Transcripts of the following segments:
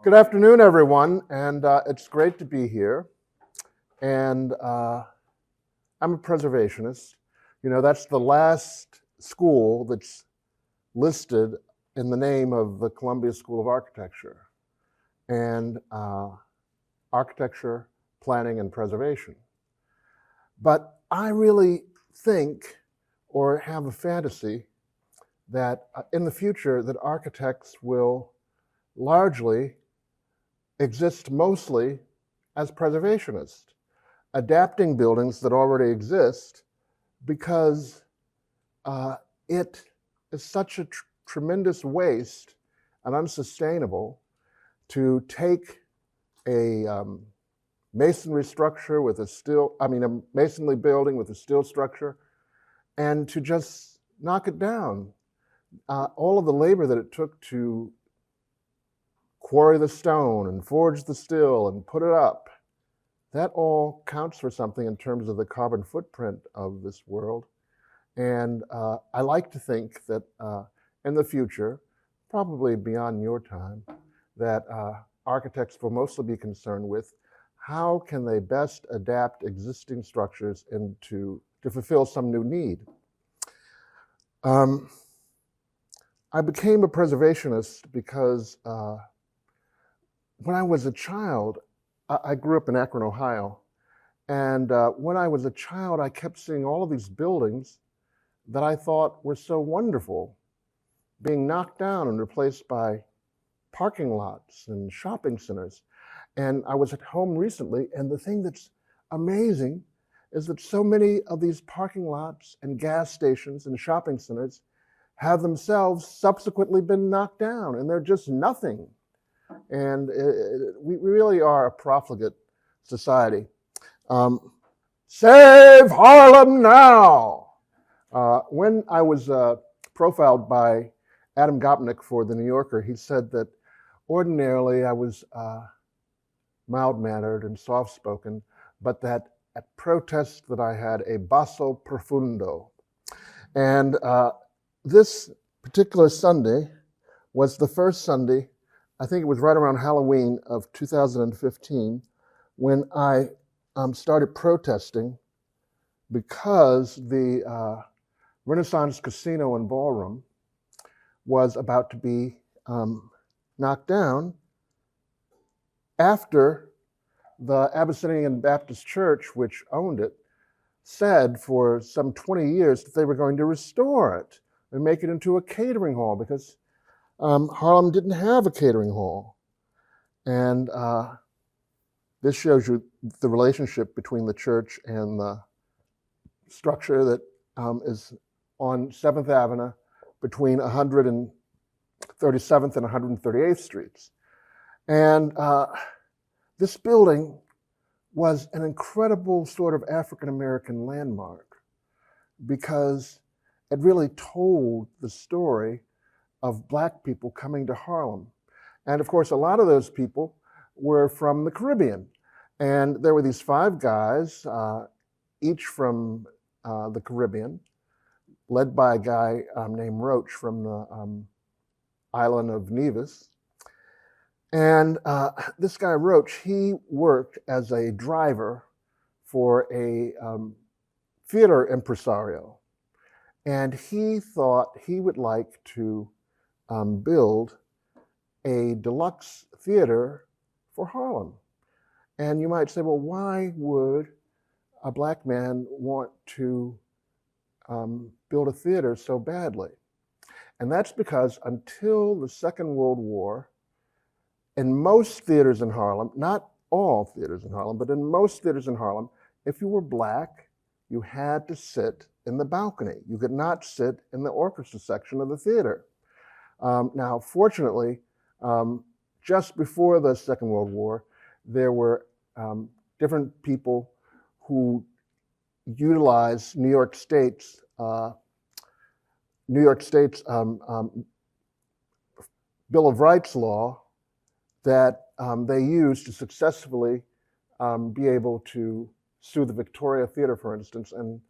Good afternoon, everyone, and it's great to be here. And I'm a preservationist. You know, that's the last school that's listed in the name of the Columbia School of Architecture, and architecture, planning, and preservation. But I really think, or have a fantasy, that in the future that architects will largely exist mostly as preservationists, adapting buildings that already exist because it is such a tremendous waste and unsustainable to take a masonry structure with a masonry building with a steel structure and to just knock it down. All of the labor that it took to quarry the stone and forge the steel and put it up, that all counts for something in terms of the carbon footprint of this world. And I like to think that in the future, probably beyond your time, that architects will mostly be concerned with how can they best adapt existing structures to fulfill some new need. I became a preservationist because when I was a child, I grew up in Akron, Ohio, and when I was a child, I kept seeing all of these buildings that I thought were so wonderful being knocked down and replaced by parking lots and shopping centers. And I was at home recently, and the thing that's amazing is that so many of these parking lots and gas stations and shopping centers have themselves subsequently been knocked down, and they're just nothing. And we really are a profligate society. Save Harlem now! When I was profiled by Adam Gopnik for The New Yorker, he said that ordinarily I was mild-mannered and soft-spoken, but that at protest that I had a basso profundo. And this particular Sunday was the first Sunday, I think it was right around Halloween of 2015, when I started protesting because the Renaissance Casino and Ballroom was about to be knocked down after the Abyssinian Baptist Church, which owned it, said for some 20 years that they were going to restore it and make it into a catering hall because Harlem didn't have a catering hall. And this shows you the relationship between the church and the structure that is on 7th Avenue between 137th and 138th Streets. And this building was an incredible sort of African-American landmark because it really told the story of Black people coming to Harlem. And of course, a lot of those people were from the Caribbean. And there were these 5 guys, each from the Caribbean, led by a guy named Roach from the island of Nevis. And this guy Roach, he worked as a driver for a theater impresario. And he thought he would like to build a deluxe theater for Harlem. And you might say, well, why would a Black man want to build a theater so badly? And that's because until the Second World War, in most theaters in Harlem, not all theaters in Harlem, but in most theaters in Harlem, if you were Black, you had to sit in the balcony. You could not sit in the orchestra section of the theater. Now, fortunately, just before the Second World War, there were different people who utilized New York State's Bill of Rights law that they used to successfully be able to sue the Victoria Theater, for instance, and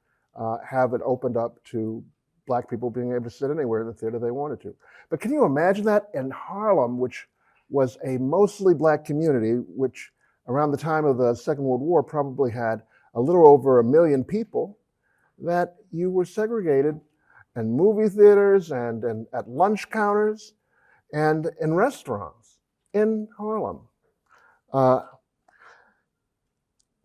have it opened up to Black people being able to sit anywhere in the theater they wanted to. But can you imagine that in Harlem, which was a mostly black community, which around the time of the Second World War probably had a little over 1 million people, that you were segregated in movie theaters and at lunch counters and in restaurants in Harlem.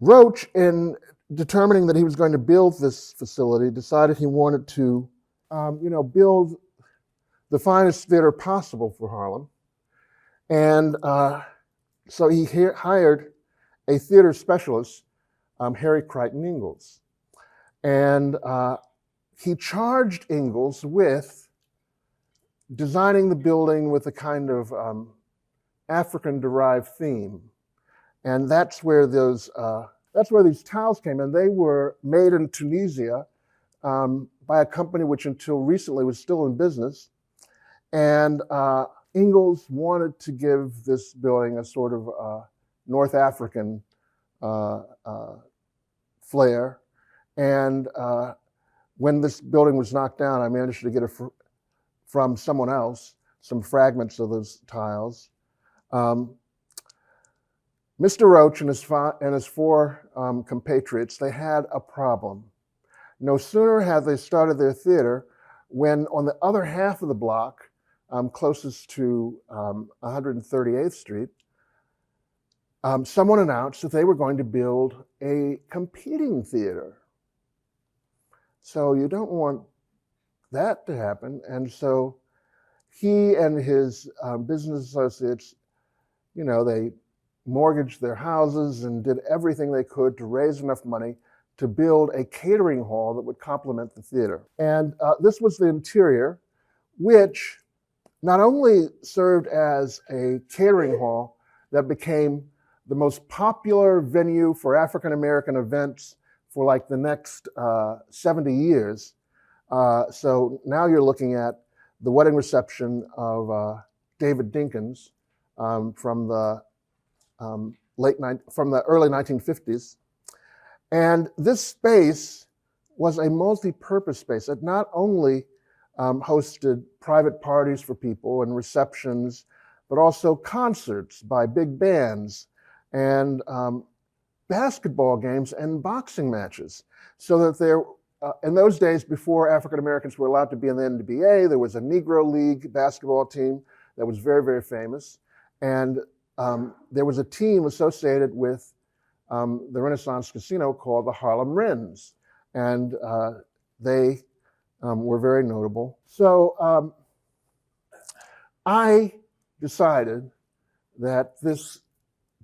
Roach, in determining that he was going to build this facility, decided he wanted to build the finest theater possible for Harlem. And so he hired a theater specialist, Harry Crichton Ingalls. And he charged Ingalls with designing the building with a kind of African-derived theme. And that's where these tiles came in. They were made in Tunisia by a company which until recently was still in business. And Ingalls wanted to give this building a sort of North African flair. And when this building was knocked down, I managed to get it from someone else, some fragments of those tiles. Mr. Roach and his four compatriots, they had a problem. No sooner had they started their theater when on the other half of the block, closest to 138th Street, someone announced that they were going to build a competing theater. So you don't want that to happen. And so he and his business associates, they mortgaged their houses and did everything they could to raise enough money to build a catering hall that would complement the theater. And this was the interior, which not only served as a catering hall that became the most popular venue for African-American events for like the next 70 years. So now you're looking at the wedding reception of David Dinkins from the early 1950s. And this space was a multi-purpose space. It not only hosted private parties for people and receptions, but also concerts by big bands and basketball games and boxing matches. So that there, in those days before African Americans were allowed to be in the NBA, there was a Negro League basketball team that was very, very famous. And there was a team associated with the Renaissance Casino called the Harlem Wrens. And they were very notable. So I decided that this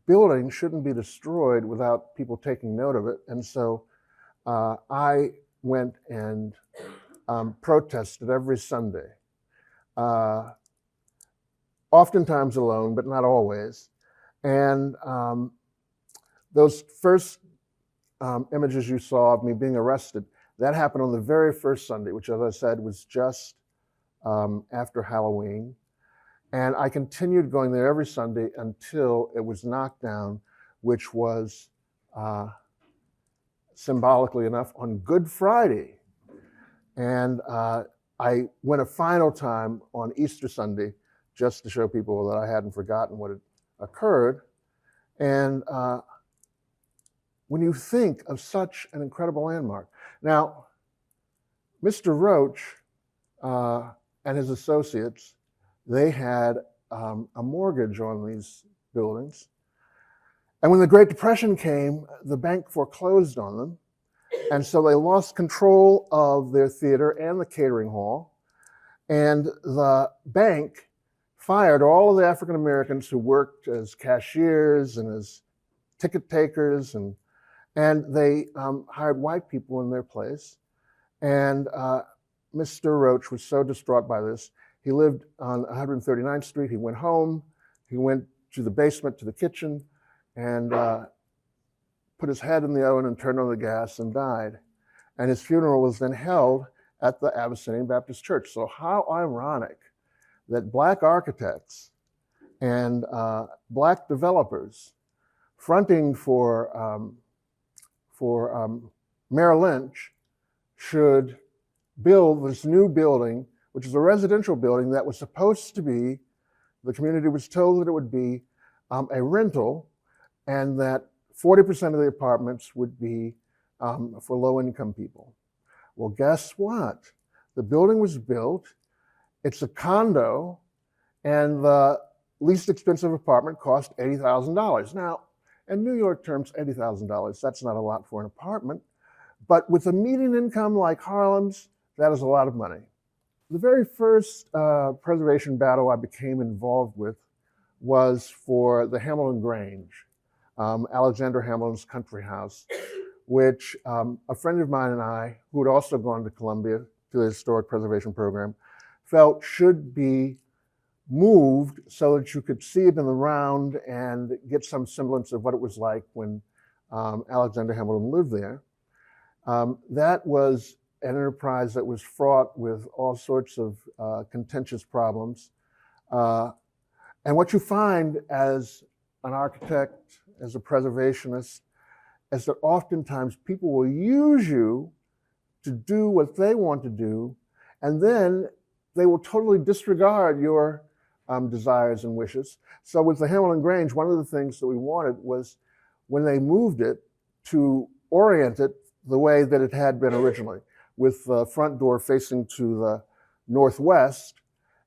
building shouldn't be destroyed without people taking note of it. And so I went and protested every Sunday, oftentimes alone, but not always. And those first images you saw of me being arrested, that happened on the very first Sunday, which, as I said, was just after Halloween. And I continued going there every Sunday until it was knocked down, which was, symbolically enough, on Good Friday. And I went a final time on Easter Sunday just to show people that I hadn't forgotten what had occurred. And when you think of such an incredible landmark. Now, Mr. Roach and his associates, they had a mortgage on these buildings. And when the Great Depression came, the bank foreclosed on them. And so they lost control of their theater and the catering hall. And the bank fired all of the African Americans who worked as cashiers and as ticket takers, and they hired white people in their place. And Mr. Roach was so distraught by this. He lived on 139th Street. He went home. He went to the basement, to the kitchen, and put his head in the oven and turned on the gas and died. And his funeral was then held at the Abyssinian Baptist Church. So how ironic that Black architects and Black developers fronting for Merrill Lynch should build this new building, which is a residential building that was supposed to be the community was told that it would be a rental and that 40% of the apartments would be for low-income people. Well, guess what? The building was built, it's a condo, and the least expensive apartment cost $80,000. Now, in New York terms, $80,000, that's not a lot for an apartment, but with a median income like Harlem's, that is a lot of money. The very first preservation battle I became involved with was for the Hamilton Grange, Alexander Hamilton's country house, which a friend of mine and I, who had also gone to Columbia to the historic preservation program, felt should be moved so that you could see it in the round and get some semblance of what it was like when Alexander Hamilton lived there. That was an enterprise that was fraught with all sorts of contentious problems. And what you find as an architect, as a preservationist, is that oftentimes people will use you to do what they want to do, and then they will totally disregard your desires and wishes. So with the Hamilton Grange, one of the things that we wanted was, when they moved it, to orient it the way that it had been originally, with the front door facing to the northwest,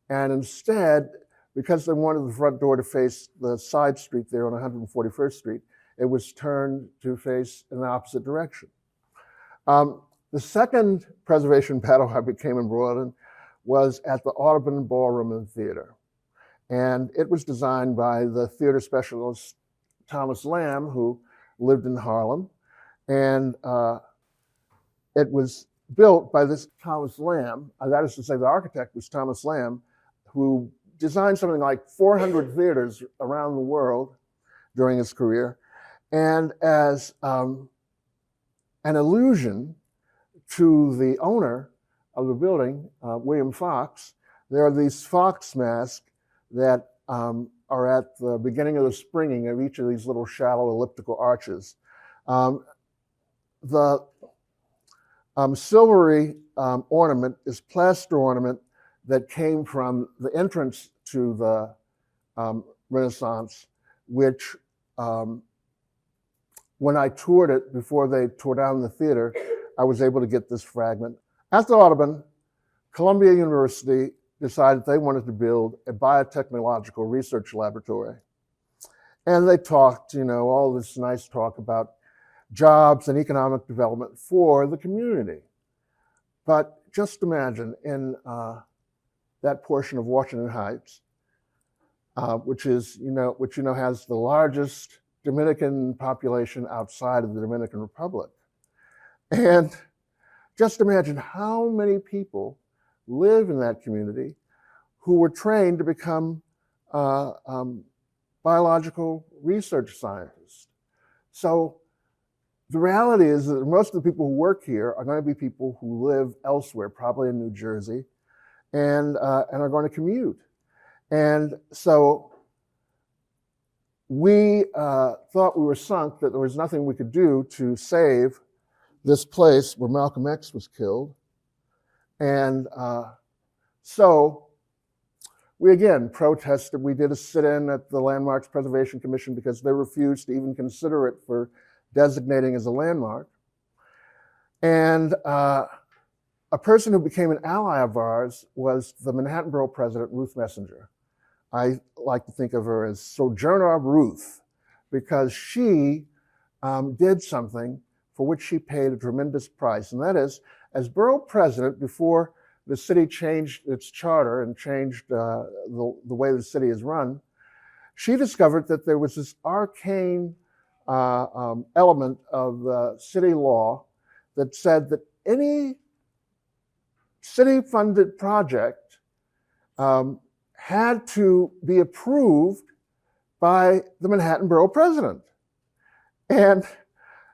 and instead, because they wanted the front door to face the side street there on 141st Street, it was turned to face in the opposite direction. The second preservation battle I became embroiled in was at the Audubon Ballroom and Theater. And it was designed by the theater specialist Thomas Lamb, who lived in Harlem. And it was built by this Thomas Lamb, that is to say the architect was Thomas Lamb, who designed something like 400 theaters around the world during his career. And as an allusion to the owner of the building, William Fox, there are these fox masks that are at the beginning of the springing of each of these little shallow elliptical arches. The silvery ornament is plaster ornament that came from the entrance to the Renaissance, which when I toured it before they tore down the theater, I was able to get this fragment. After Audubon, Columbia University decided they wanted to build a biotechnological research laboratory. And they talked, all this nice talk about jobs and economic development for the community. But just imagine in that portion of Washington Heights, which has the largest Dominican population outside of the Dominican Republic. And just imagine how many people live in that community who were trained to become biological research scientists. So the reality is that most of the people who work here are going to be people who live elsewhere, probably in New Jersey, and are going to commute. And so we thought we were sunk, that there was nothing we could do to save this place where Malcolm X was killed. And so we again protested. We did a sit-in at the Landmarks Preservation Commission because they refused to even consider it for designating as a landmark. And a person who became an ally of ours was the Manhattan Borough President, Ruth Messenger. I like to think of her as Sojourner Ruth, because she did something for which she paid a tremendous price. And that is, as borough president, before the city changed its charter and changed the way the city is run, she discovered that there was this arcane element of the city law that said that any city-funded project had to be approved by the Manhattan Borough President. And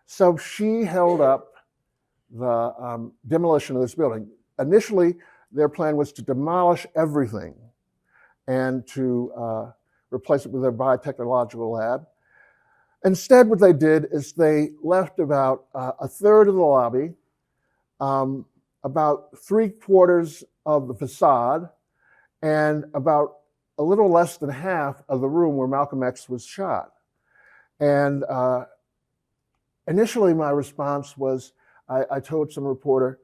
so she held up the demolition of this building. Initially, their plan was to demolish everything and to replace it with a biotechnological lab. Instead, what they did is they left about a third of the lobby, about 3/4 of the facade, and about a little less than half of the room where Malcolm X was shot. And initially my response was, I told some reporter,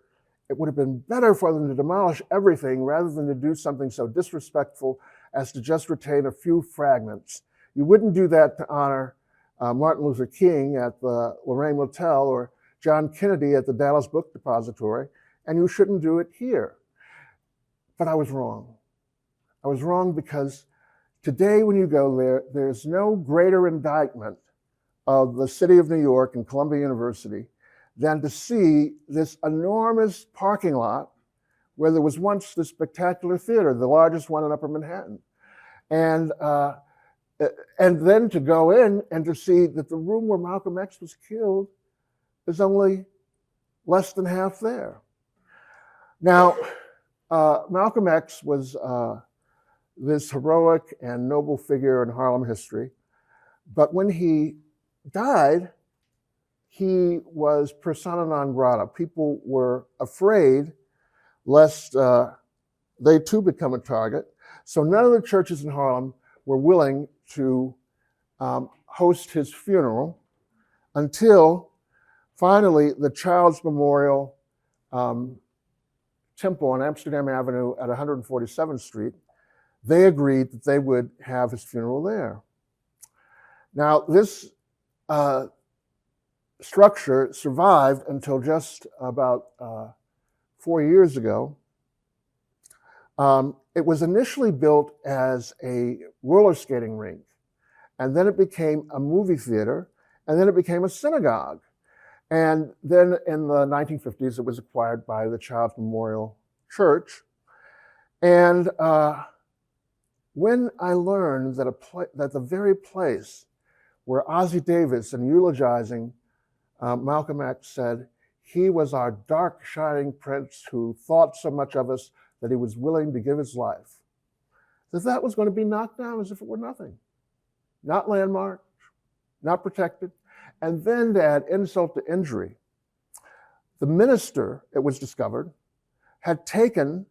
it would have been better for them to demolish everything rather than to do something so disrespectful as to just retain a few fragments. You wouldn't do that to honor Martin Luther King at the Lorraine Motel or John Kennedy at the Dallas Book Depository, and you shouldn't do it here. But I was wrong. I was wrong because today when you go there, there's no greater indictment of the city of New York and Columbia University than to see this enormous parking lot where there was once this spectacular theater, the largest one in Upper Manhattan. And then to go in and to see that the room where Malcolm X was killed is only less than half there. Now, Malcolm X was this heroic and noble figure in Harlem history, but when he died, he was persona non grata. People were afraid lest they too become a target. So none of the churches in Harlem were willing to host his funeral until finally the Child's Memorial Temple on Amsterdam Avenue at 147th Street, they agreed that they would have his funeral there. Now, this structure survived until just about 4 years ago. It was initially built as a roller skating rink, and then it became a movie theater, and then it became a synagogue. And then in the 1950s, it was acquired by the Child's Memorial Church. And when I learned that the very place where Ossie Davis, in eulogizing Malcolm X, said, he was our dark, shining prince who thought so much of us that he was willing to give his life, that was going to be knocked down as if it were nothing. Not landmarked, not protected. And then to add insult to injury, the minister, it was discovered, had taken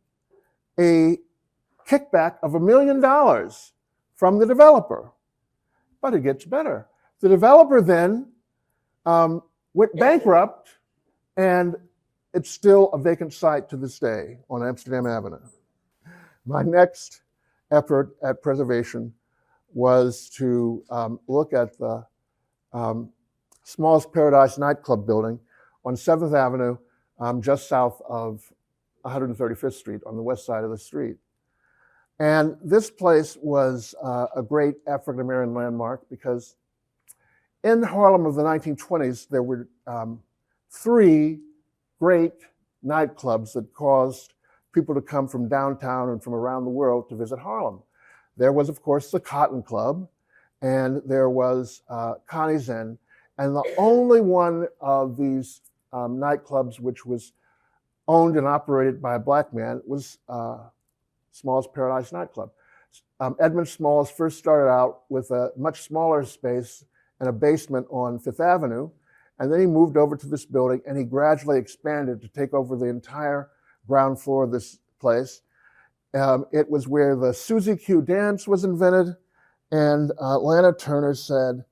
a kickback of $1 million from the developer. But it gets better. The developer then went bankrupt, and it's still a vacant site to this day on Amsterdam Avenue. My next effort at preservation was to look at the Small's Paradise nightclub building on 7th Avenue, just south of 135th Street on the west side of the street. And this place was a great African-American landmark because in Harlem of the 1920s, there were 3 great nightclubs that caused people to come from downtown and from around the world to visit Harlem. There was, of course, the Cotton Club, and there was Connie's Inn, and the only one of these nightclubs which was owned and operated by a black man was Small's Paradise nightclub. Edmund Smalls first started out with a much smaller space and a basement on 5th Avenue, and then he moved over to this building, and he gradually expanded to take over the entire ground floor of this place. It was where the Susie Q dance was invented, and Lana Turner said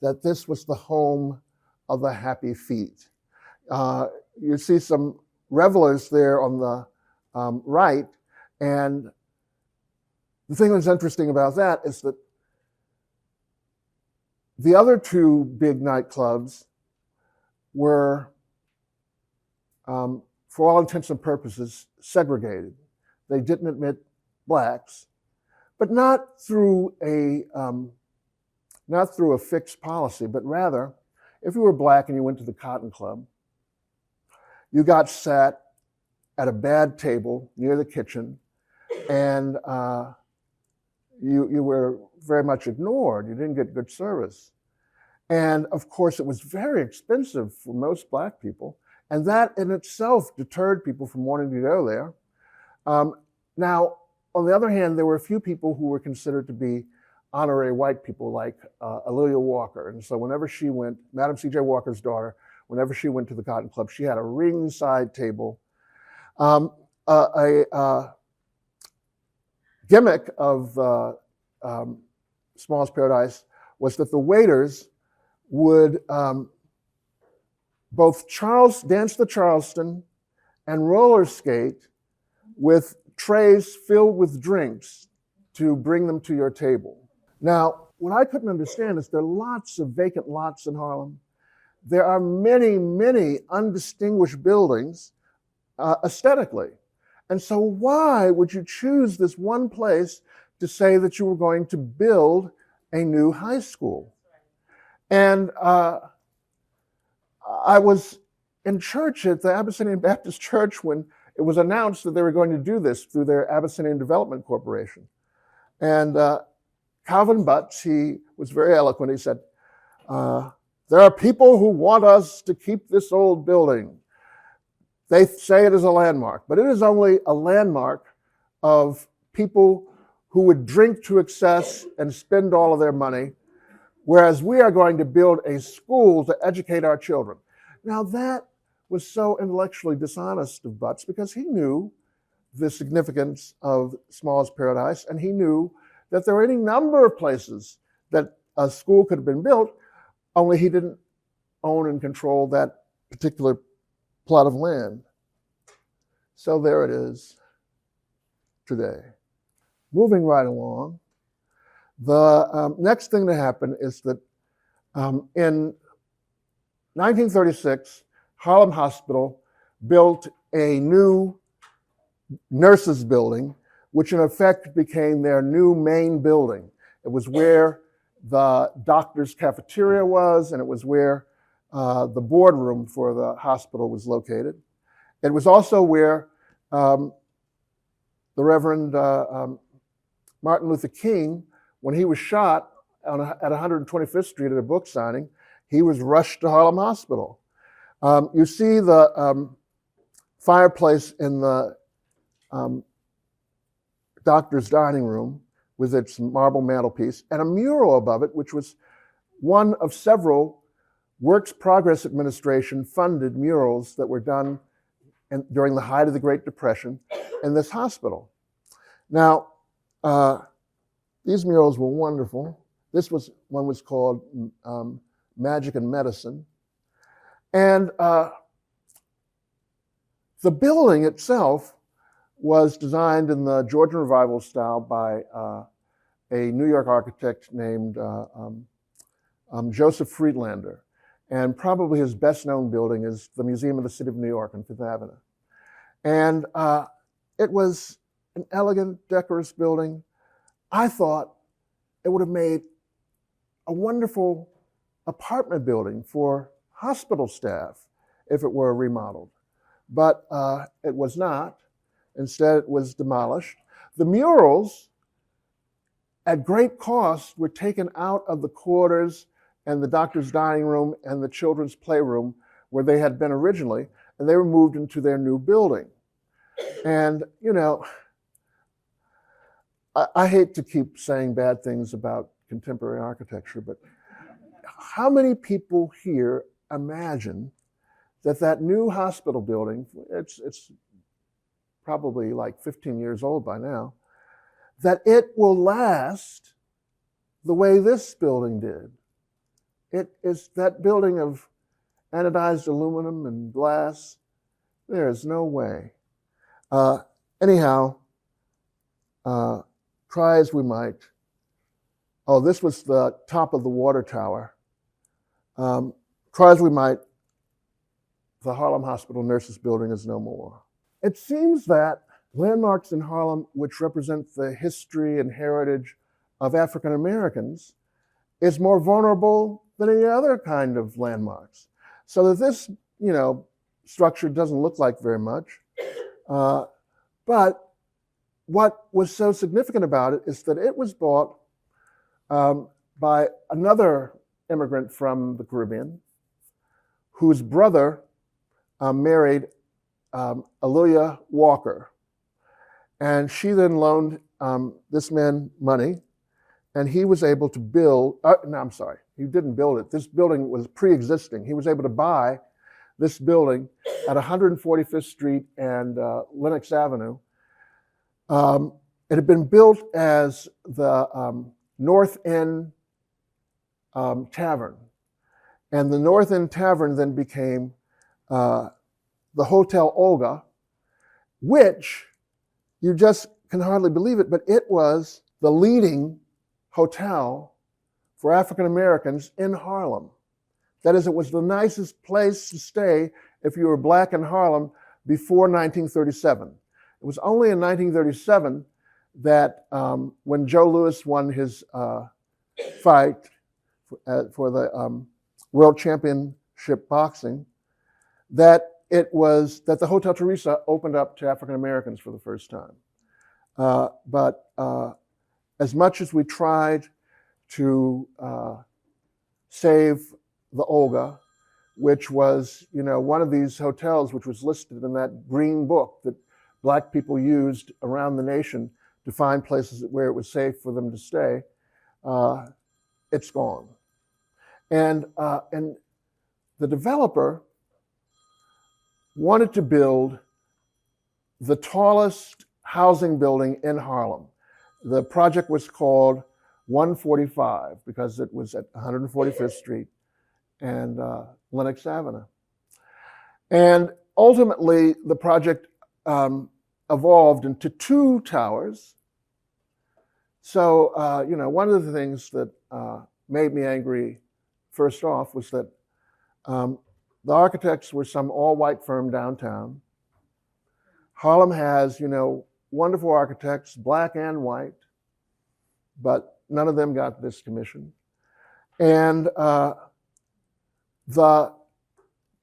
that this was the home of the happy feet. You see some revelers there on the right, and the thing that's interesting about that is that the other 2 big nightclubs were, for all intents and purposes, segregated. They didn't admit blacks, but not through a fixed policy, but rather, if you were black and you went to the Cotton Club, you got sat at a bad table near the kitchen, and you were very much ignored. You didn't get good service. And of course, it was very expensive for most black people, and that in itself deterred people from wanting to go there. Now, on the other hand, there were a few people who were considered to be honorary white people, like Alelia Walker. And so whenever she went, Madam C.J. Walker's daughter, whenever she went to the Cotton Club, she had a ringside table. gimmick of Small's Paradise was that the waiters would both dance the Charleston and roller skate with trays filled with drinks to bring them to your table. Now, what I couldn't understand is there are lots of vacant lots in Harlem. There are many, many undistinguished buildings aesthetically. And so why would you choose this one place to say that you were going to build a new high school? And I was in church at the Abyssinian Baptist Church when it was announced that they were going to do this through their Abyssinian Development Corporation. And Calvin Butts, he was very eloquent. He said, there are people who want us to keep this old building. They say it is a landmark, but it is only a landmark of people who would drink to excess and spend all of their money, whereas we are going to build a school to educate our children. Now that was so intellectually dishonest of Butts because he knew the significance of Small's Paradise, and he knew that there were any number of places that a school could have been built, only he didn't own and control that particular plot of land. So there it is today. Moving right along, the next thing to happen is that in 1936, Harlem Hospital built a new nurses' building, which in effect became their new main building. It was where the doctor's cafeteria was, and it was where the boardroom for the hospital was located. It was also where the Reverend Martin Luther King, when he was shot at 125th Street at a book signing, he was rushed to Harlem Hospital. You see the fireplace in the doctor's dining room with its marble mantelpiece and a mural above it, which was one of several Works Progress Administration funded murals that were done during the height of the Great Depression in this hospital. Now, these murals were wonderful. One was called Magic and Medicine. And the building itself was designed in the Georgian Revival style by a New York architect named Joseph Friedlander. And probably his best known building is the Museum of the City of New York on Fifth Avenue. And it was an elegant, decorous building. I thought it would have made a wonderful apartment building for hospital staff if it were remodeled. But it was not. Instead, it was demolished. The murals, at great cost, were taken out of the quarters and the doctor's dining room and the children's playroom where they had been originally, and they were moved into their new building. And, you know, I hate to keep saying bad things about contemporary architecture, but how many people here imagine that that new hospital building, it's probably like 15 years old by now, that it will last the way this building did? It is that building of anodized aluminum and glass. There is no way. Anyhow, try as we might. Oh, this was the top of the water tower. Try as we might, the Harlem Hospital Nurses Building is no more. It seems that landmarks in Harlem which represent the history and heritage of African Americans is more vulnerable than any other kind of landmarks. So that this, you know, structure doesn't look like very much. But what was so significant about it is that it was bought by another immigrant from the Caribbean whose brother married Alelia Walker. And she then loaned this man money, and he was able to build, no, I'm sorry, he didn't build it. This building was pre-existing. He was able to buy this building at 145th Street and Lenox Avenue It had been built as the North End Tavern. And the North End Tavern then became the Hotel Olga, which you just can hardly believe it, but it was the leading hotel for African Americans in Harlem. That is, it was the nicest place to stay if you were black in Harlem before 1937. It was only in 1937 that when Joe Louis won his fight for the World Championship boxing, that the Hotel Theresa opened up to African Americans for the first time. But as much as we tried to save the Olga, which was, one of these hotels which was listed in that green book that black people used around the nation to find places where it was safe for them to stay, it's gone. And the developer wanted to build the tallest housing building in Harlem. The project was called 145 because it was at 145th Street and Lenox Avenue. And ultimately, the project evolved into 2 towers. So, one of the things that made me angry first off was that the architects were some all-white firm downtown. Harlem has, wonderful architects, black and white, but none of them got this commission. And the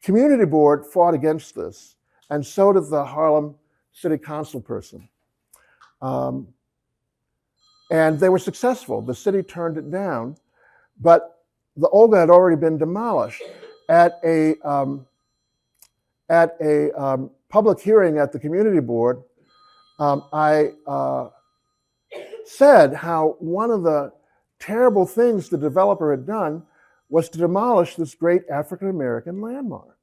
community board fought against this, and so did the Harlem City Council person. And they were successful. The city turned it down, but the Olga had already been demolished. At a public hearing at the community board, I said how one of the terrible things the developer had done was to demolish this great African-American landmark.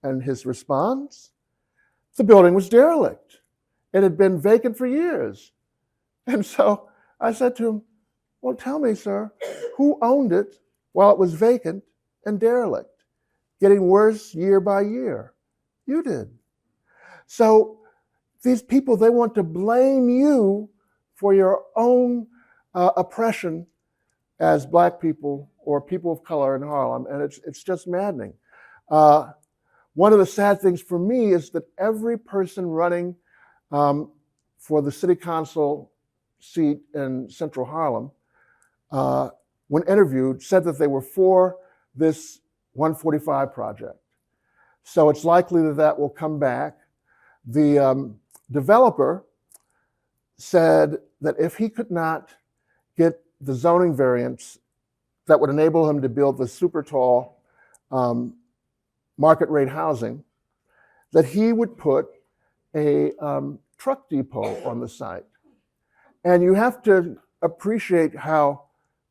And his response? The building was derelict. It had been vacant for years. And so I said to him, well, tell me, sir, who owned it while it was vacant and derelict, getting worse year by year? You did. So these people, they want to blame you for your own oppression as black people or people of color in Harlem, and it's just maddening. One of the sad things for me is that every person running for the city council seat in Central Harlem, when interviewed, said that they were for this 145 project. So it's likely that that will come back. The developer said that if he could not get the zoning variance that would enable him to build the super tall market rate housing, that he would put a truck depot on the site. And you have to appreciate how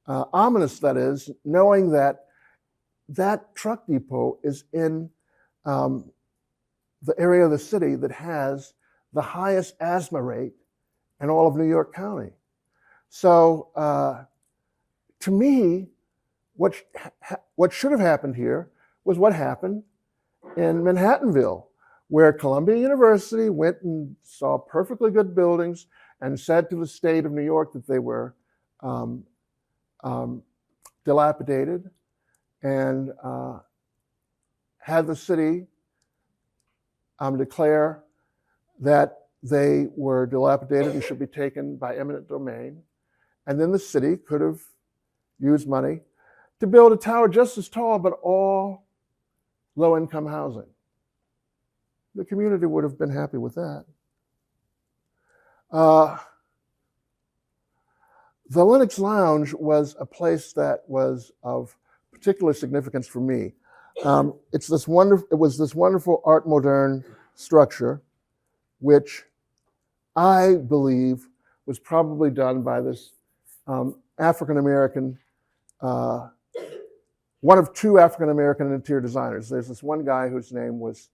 ominous that is, knowing that that truck depot is in the area of the city that has the highest asthma rate in all of New York County. So to me, what should have happened here was what happened in Manhattanville, where Columbia University went and saw perfectly good buildings and said to the state of New York that they were dilapidated, and had the city declare that they were dilapidated and should be taken by eminent domain. And then the city could have used money to build a tower just as tall, but all low-income housing. The community would have been happy with that. The Lenox Lounge was a place that was of particular significance for me. It was this wonderful Art Moderne structure, which I believe was probably done by this African-American, one of 2 African-American interior designers. There's this one guy whose name was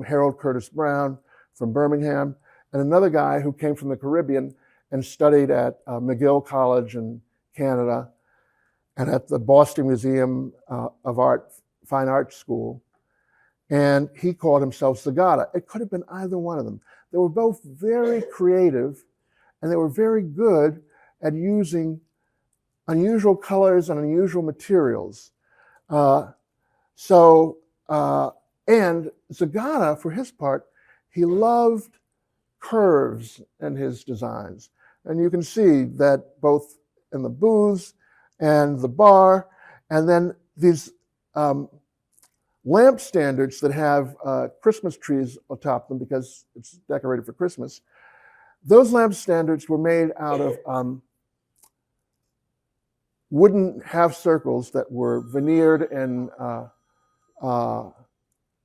Harold Curtis Brown from Birmingham, and another guy who came from the Caribbean and studied at McGill College in Canada and at the Boston Museum of Fine Arts School. And he called himself Zagata. It could have been either one of them. They were both very creative, and they were very good at using unusual colors and unusual materials. And Zagata, for his part, he loved curves in his designs. And you can see that both in the booths and the bar, and then these lamp standards that have Christmas trees atop them because it's decorated for Christmas. Those lamp standards were made out of wooden half circles that were veneered in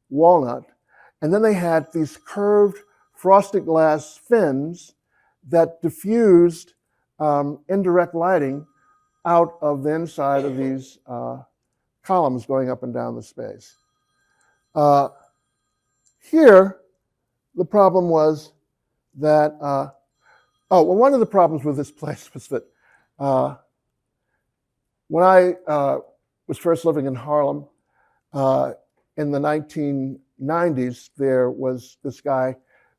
walnut. And then they had these curved frosted glass fins that diffused indirect lighting out of the inside of these columns going up and down the space. Here, the problem was that, one of the problems with this place was that when I was first living in Harlem in the 1990s, there was this guy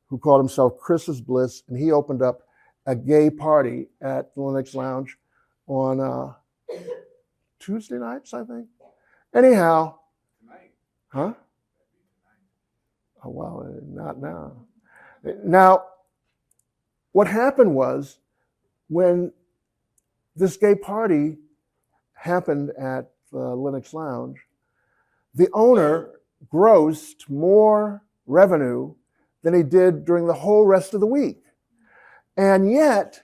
who called himself Chris's Bliss, and he opened up a gay party at the Lenox Lounge on Tuesday nights, I think. Anyhow, huh? Oh, well, not now. Now, what happened was when this gay party happened at the Lenox Lounge, the owner grossed more revenue than he did during the whole rest of the week. And yet,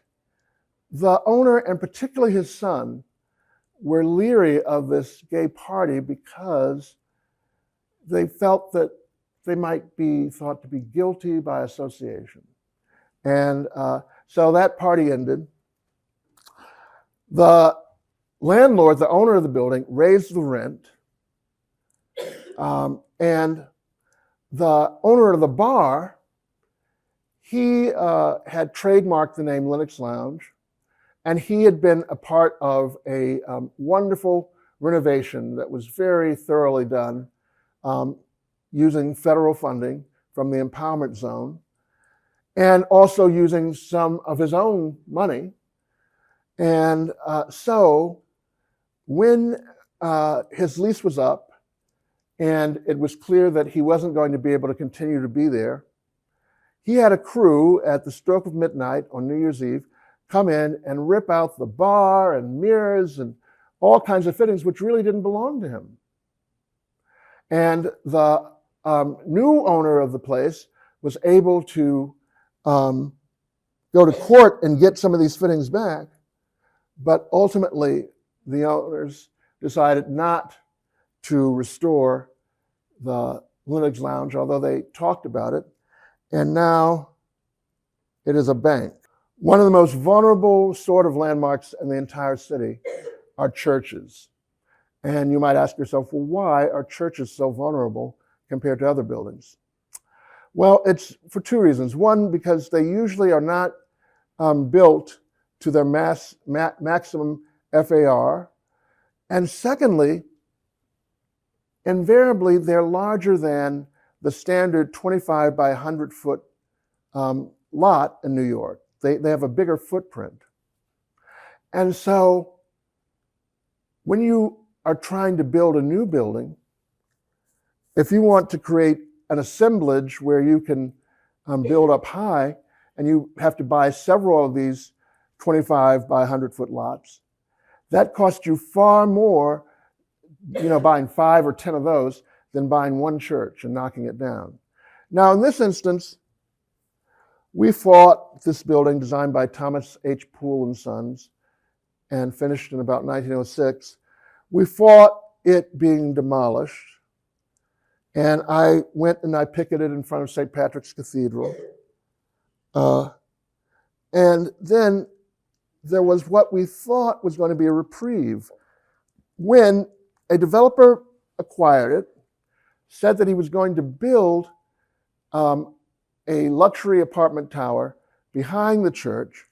the owner, and particularly his son, were leery of this gay party because they felt that they might be thought to be guilty by association. And so that party ended. The landlord, the owner of the building, raised the rent. And the owner of the bar, he had trademarked the name Lenox Lounge, and he had been a part of a wonderful renovation that was very thoroughly done using federal funding from the empowerment zone, and also using some of his own money. And so when his lease was up and it was clear that he wasn't going to be able to continue to be there, he had a crew at the stroke of midnight on New Year's Eve come in and rip out the bar and mirrors and all kinds of fittings which really didn't belong to him. And the new owner of the place was able to go to court and get some of these fittings back, but ultimately the owners decided not to restore the Lenox Lounge, although they talked about it, and now it is a bank. One of the most vulnerable sort of landmarks in the entire city are churches. And you might ask yourself, well, why are churches so vulnerable compared to other buildings? Well, it's for two reasons. One, because they usually are not built to their maximum FAR. And secondly, invariably, they're larger than the standard 25 by 100 foot lot in New York. They have a bigger footprint. And so when you are trying to build a new building, if you want to create an assemblage where you can build up high, and you have to buy several of these 25 by 100 foot lots, that costs you far more, buying 5 or 10 of those than buying one church and knocking it down. Now, in this instance, we fought this building designed by Thomas H. Poole and Sons and finished in about 1906. We fought it being demolished, and I went and I picketed in front of St. Patrick's Cathedral. And then there was what we thought was going to be a reprieve when a developer acquired it, said that he was going to build a luxury apartment tower behind the church,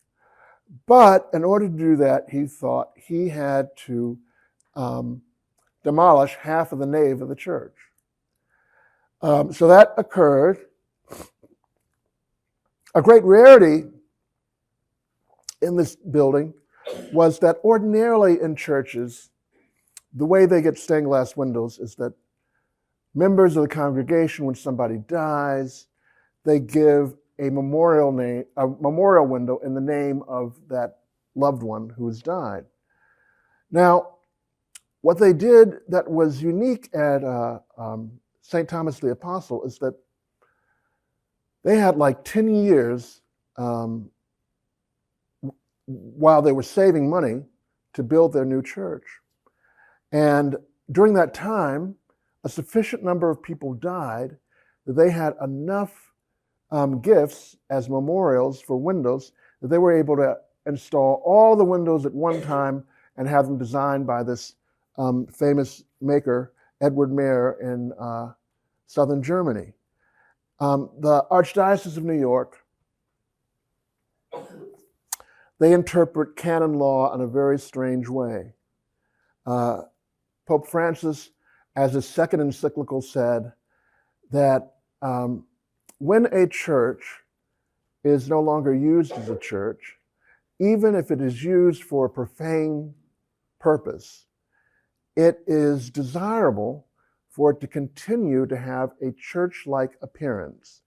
But in order to do that, he thought he had to demolish half of the nave of the church. So that occurred. A great rarity in this building was that ordinarily in churches, the way they get stained glass windows is that members of the congregation, when somebody dies, they give a memorial window in the name of that loved one who has died. Now, what they did that was unique at St. Thomas the Apostle is that they had like 10 years while they were saving money to build their new church. And during that time, a sufficient number of people died that they had enough gifts as memorials for windows that they were able to install all the windows at one time and have them designed by this famous maker, Edward Mayer, in southern Germany. The Archdiocese of New York, they interpret canon law in a very strange way. Pope Francis, as his second encyclical, said that when a church is no longer used as a church, even if it is used for a profane purpose, it is desirable for it to continue to have a church-like appearance,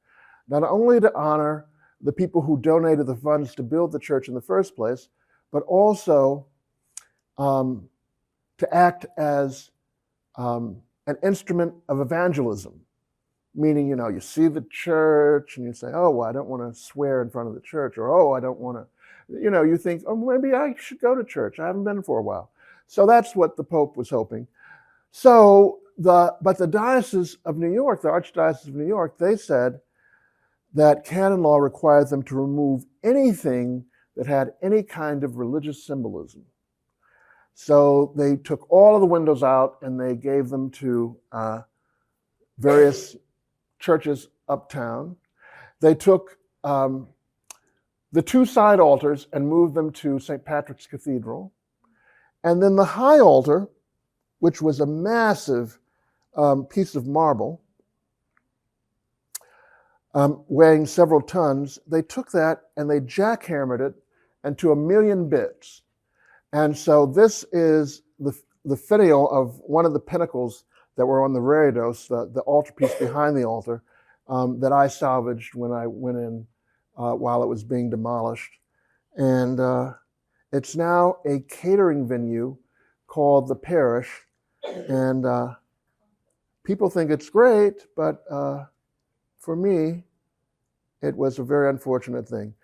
not only to honor the people who donated the funds to build the church in the first place, but also to act as an instrument of evangelism. Meaning, you see the church and you say, oh, well, I don't want to swear in front of the church, or, oh, I don't want to, you think, oh, maybe I should go to church. I haven't been for a while. So that's what the Pope was hoping. So, but the Diocese of New York, the Archdiocese of New York, they said that canon law required them to remove anything that had any kind of religious symbolism. So they took all of the windows out and they gave them to various churches uptown. They took the two side altars and moved them to St. Patrick's Cathedral. And then the high altar, which was a massive piece of marble, weighing several tons, they took that and they jackhammered it into 1,000,000 bits. And so this is the finial of one of the pinnacles that were on the reredos, the altarpiece behind the altar, that I salvaged when I went in while it was being demolished. And it's now a catering venue called the Parish. And people think it's great, but for me, it was a very unfortunate thing.